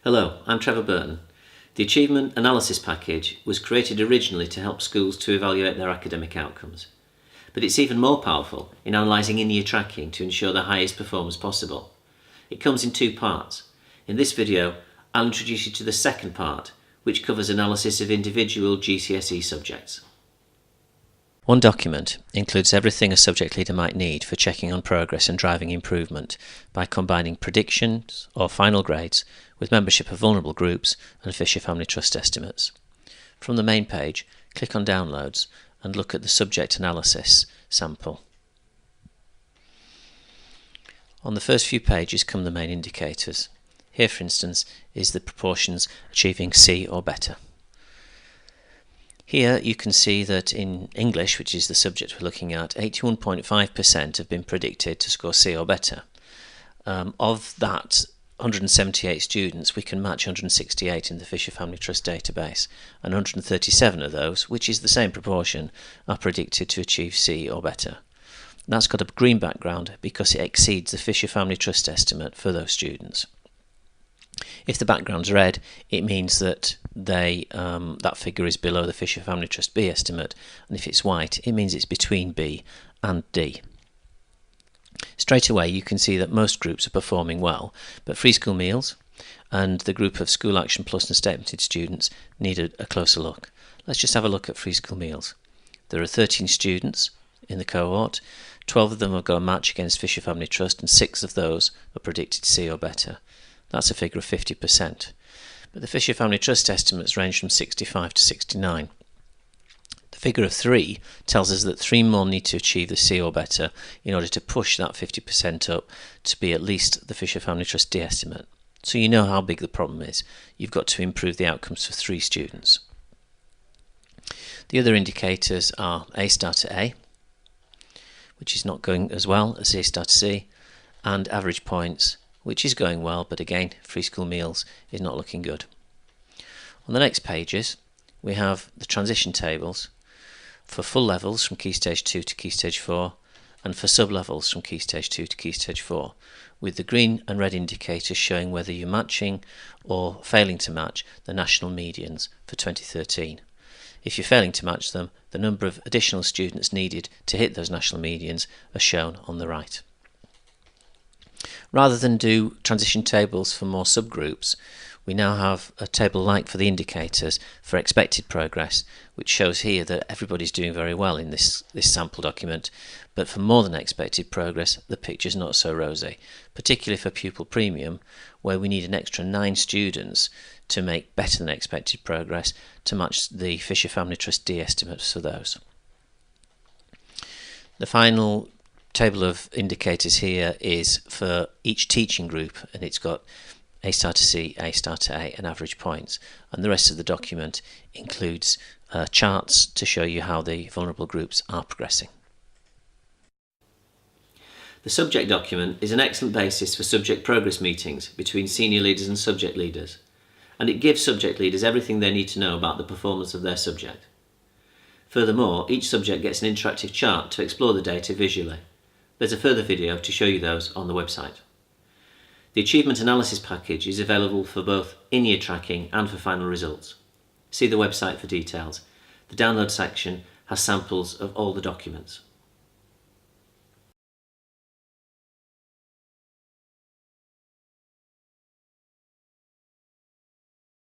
Hello, I'm Trevor Burton. The Achievement Analysis Package was created originally to help schools to evaluate their academic outcomes. But it's even more powerful in analysing in-year tracking to ensure the highest performance possible. It comes in two parts. In this video, I'll introduce you to the second part, which covers analysis of individual GCSE subjects. One document includes everything a subject leader might need for checking on progress and driving improvement by combining predictions or final grades with membership of vulnerable groups and Fisher Family Trust estimates. From the main page, click on Downloads and look at the subject analysis sample. On the first few pages come the main indicators. Here, for instance, is the proportions achieving C or better. Here you can see that in English, which is the subject we're looking at, 81.5% have been predicted to score C or better. Of that 178 students, we can match 168 in the Fisher Family Trust database, and 137 of those, which is the same proportion, are predicted to achieve C or better. That's got a green background because it exceeds the Fisher Family Trust estimate for those students. If the background's red, it means that that figure is below the Fisher Family Trust B estimate, and if it's white, it means it's between B and D. Straight away you can see that most groups are performing well, but free school meals and the group of School Action Plus and statemented students need a closer look. Let's just have a look at free school meals. There are 13 students in the cohort, 12 of them have got a match against Fisher Family Trust and 6 of those are predicted C or better. That's a figure of 50%. But the Fisher Family Trust estimates range from 65 to 69. The figure of 3 tells us that 3 more need to achieve the C or better in order to push that 50% up to be at least the Fisher Family Trust D estimate. So you know how big the problem is. You've got to improve the outcomes for 3 students. The other indicators are A star to A, which is not going as well as A star to C, and average points, which is going well, but again, free school meals is not looking good. On the next pages, we have the transition tables for full levels from Key Stage 2 to Key Stage 4, and for sub-levels from Key Stage 2 to Key Stage 4, with the green and red indicators showing whether you're matching or failing to match the national medians for 2013. If you're failing to match them, the number of additional students needed to hit those national medians are shown on the right. Rather than do transition tables for more subgroups, we now have a table like for the indicators for expected progress, which shows here that everybody's doing very well in this sample document, but for more than expected progress, the picture's not so rosy, particularly for pupil premium, where we need an extra 9 students to make better than expected progress to match the Fisher Family Trust D estimates for those. The final table of indicators here is for each teaching group, and it's got A star to C, A star to A and average points, and the rest of the document includes charts to show you how the vulnerable groups are progressing. The subject document is an excellent basis for subject progress meetings between senior leaders and subject leaders, and it gives subject leaders everything they need to know about the performance of their subject. Furthermore, each subject gets an interactive chart to explore the data visually. There's a further video to show you those on the website. The Achievement Analysis Package is available for both in-year tracking and for final results. See the website for details. The download section has samples of all the documents.